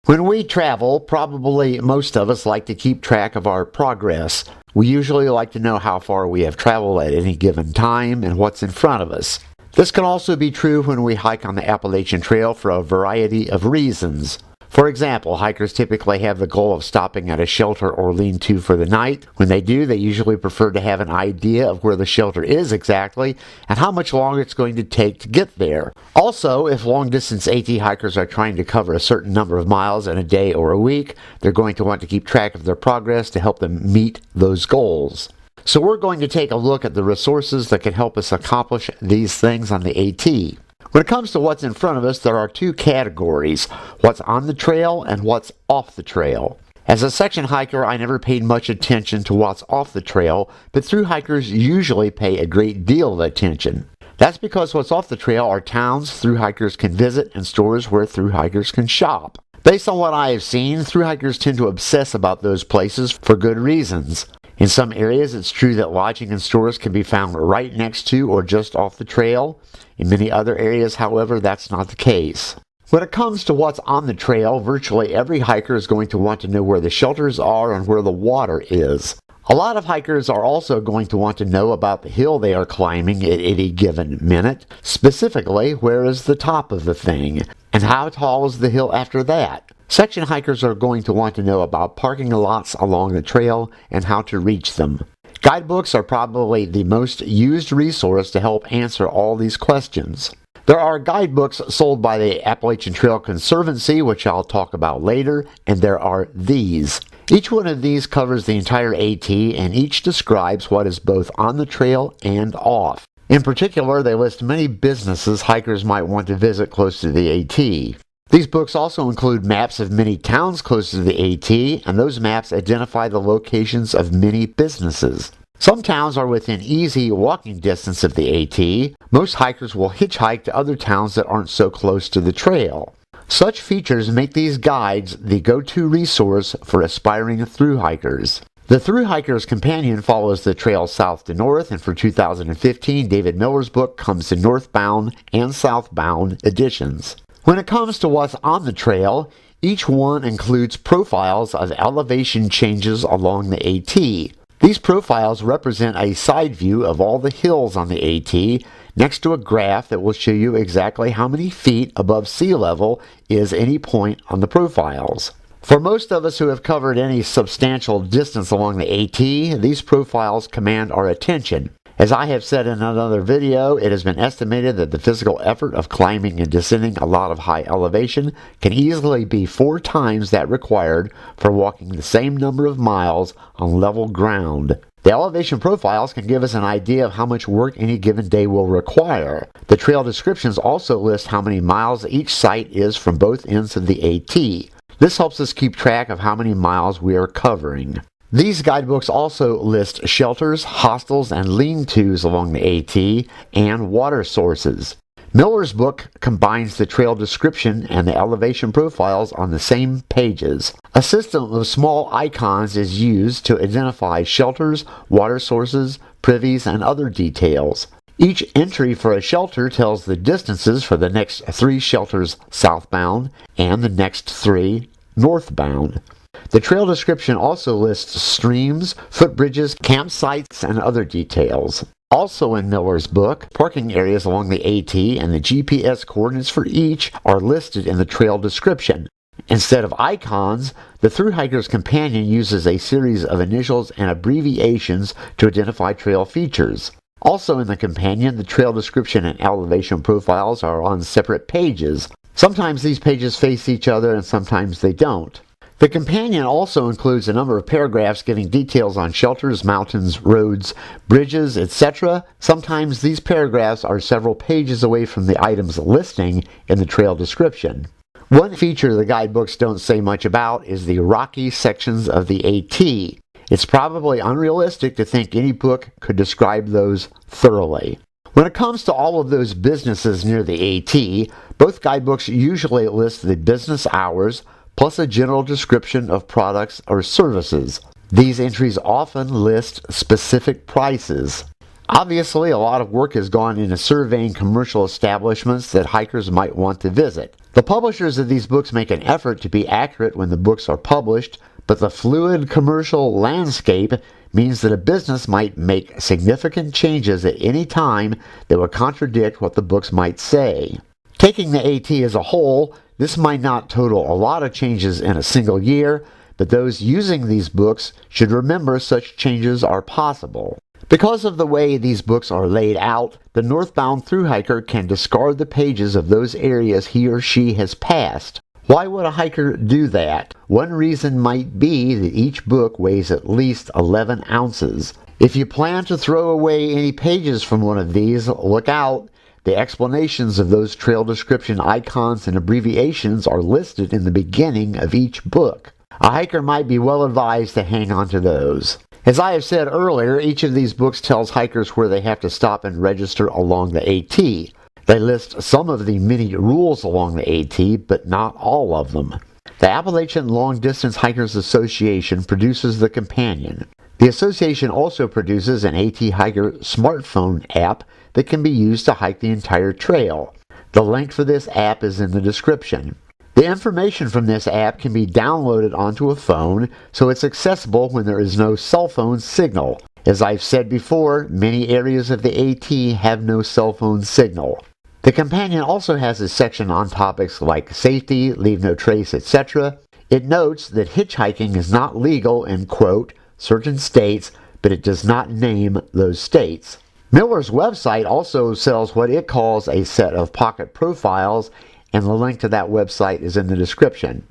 When we travel, probably most of us like to keep track of our progress. We usually like to know how far we have traveled at any given time and what's in front of us. This can also be true when we hike on the Appalachian Trail for a variety of reasons. For example, hikers typically have the goal of stopping at a shelter or lean-to for the night. When they do, they usually prefer to have an idea of where the shelter is exactly and how much longer it's going to take to get there. Also, if long-distance AT hikers are trying to cover a certain number of miles in a day or a week, they're going to want to keep track of their progress to help them meet those goals. So we're going to take a look at the resources that can help us accomplish these things on the AT. When it comes to what's in front of us, there are two categories, what's on the trail and what's off the trail. As a section hiker, I never paid much attention to what's off the trail, but through hikers usually pay a great deal of attention. That's because what's off the trail are towns through hikers can visit and stores where through hikers can shop. Based on what I have seen, through hikers tend to obsess about those places for good reasons. In some areas, it's true that lodging and stores can be found right next to or just off the trail. In many other areas, however, that's not the case. When it comes to what's on the trail, virtually every hiker is going to want to know where the shelters are and where the water is. A lot of hikers are also going to want to know about the hill they are climbing at any given minute. Specifically, where is the top of the thing? And how tall is the hill after that? Section hikers are going to want to know about parking lots along the trail and how to reach them. Guidebooks are probably the most used resource to help answer all these questions. There are guidebooks sold by the Appalachian Trail Conservancy, which I'll talk about later, and there are these. Each one of these covers the entire AT, and each describes what is both on the trail and off. In particular, they list many businesses hikers might want to visit close to the AT. These books also include maps of many towns close to the AT, and those maps identify the locations of many businesses. Some towns are within easy walking distance of the AT. Most hikers will hitchhike to other towns that aren't so close to the trail. Such features make these guides the go-to resource for aspiring through hikers. The Through Hiker's Companion follows the trail south to north, and for 2015, David Miller's book comes in northbound and southbound editions. When it comes to what's on the trail, each one includes profiles of elevation changes along the AT. These profiles represent a side view of all the hills on the AT, next to a graph that will show you exactly how many feet above sea level is any point on the profiles. For most of us who have covered any substantial distance along the AT, these profiles command our attention. As I have said in another video, it has been estimated that the physical effort of climbing and descending a lot of high elevation can easily be 4 times that required for walking the same number of miles on level ground. The elevation profiles can give us an idea of how much work any given day will require. The trail descriptions also list how many miles each site is from both ends of the AT. This helps us keep track of how many miles we are covering. These guidebooks also list shelters, hostels, and lean-tos along the AT, and water sources. Miller's book combines the trail description and the elevation profiles on the same pages. A system of small icons is used to identify shelters, water sources, privies, and other details. Each entry for a shelter tells the distances for the next 3 shelters southbound and the next 3 northbound. The trail description also lists streams, footbridges, campsites, and other details. Also in Miller's book, parking areas along the AT and the GPS coordinates for each are listed in the trail description. Instead of icons, the Through Hiker's Companion uses a series of initials and abbreviations to identify trail features. Also in the Companion, the trail description and elevation profiles are on separate pages. Sometimes these pages face each other and sometimes they don't. The Companion also includes a number of paragraphs giving details on shelters, mountains, roads, bridges, etc. Sometimes these paragraphs are several pages away from the item's listing in the trail description. One feature the guidebooks don't say much about is the rocky sections of the AT. It's probably unrealistic to think any book could describe those thoroughly. When it comes to all of those businesses near the AT, both guidebooks usually list the business hours, plus a general description of products or services. These entries often list specific prices. Obviously, a lot of work has gone into surveying commercial establishments that hikers might want to visit. The publishers of these books make an effort to be accurate when the books are published, but the fluid commercial landscape means that a business might make significant changes at any time that would contradict what the books might say. Taking the AT as a whole, this might not total a lot of changes in a single year, but those using these books should remember such changes are possible. Because of the way these books are laid out, the northbound thru-hiker can discard the pages of those areas he or she has passed. Why would a hiker do that? One reason might be that each book weighs at least 11 ounces. If you plan to throw away any pages from one of these, look out. The explanations of those trail description icons and abbreviations are listed in the beginning of each book. A hiker might be well advised to hang on to those. As I have said earlier, each of these books tells hikers where they have to stop and register along the AT. They list some of the many rules along the AT, but not all of them. The Appalachian Long Distance Hikers Association produces the companion. The association also produces an AT Hiker smartphone app that can be used to hike the entire trail. The link for this app is in the description. The information from this app can be downloaded onto a phone, so it's accessible when there is no cell phone signal. As I've said before, many areas of the AT have no cell phone signal. The companion also has a section on topics like safety, leave no trace, etc. It notes that hitchhiking is not legal in, quote, certain states, but it does not name those states. Miller's website also sells what it calls a set of pocket profiles, and the link to that website is in the description.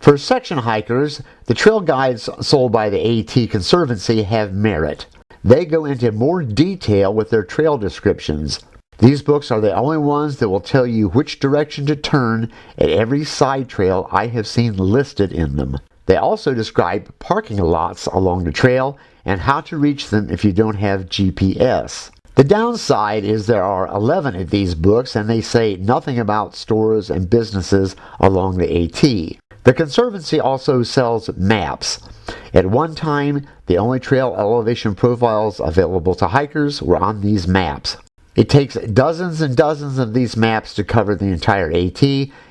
For section hikers, the trail guides sold by the AT Conservancy have merit. They go into more detail with their trail descriptions. These books are the only ones that will tell you which direction to turn at every side trail I have seen listed in them. They also describe parking lots along the trail and how to reach them if you don't have GPS. The downside is there are 11 of these books and they say nothing about stores and businesses along the AT. The Conservancy also sells maps. At one time, the only trail elevation profiles available to hikers were on these maps. It takes dozens and dozens of these maps to cover the entire AT,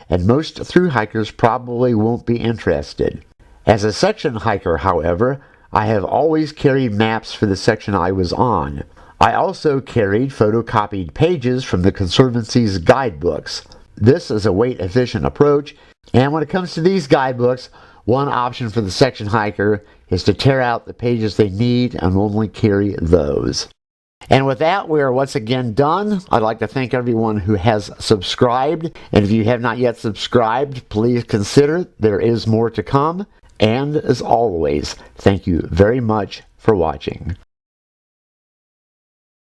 and most thru hikers probably won't be interested. As a section hiker, however, I have always carried maps for the section I was on. I also carried photocopied pages from the Conservancy's guidebooks. This is a weight-efficient approach, and when it comes to these guidebooks, one option for the section hiker is to tear out the pages they need and only carry those. And with that, we are once again done. I'd like to thank everyone who has subscribed, and if you have not yet subscribed, please consider it. There is more to come, and as always, thank you very much for watching.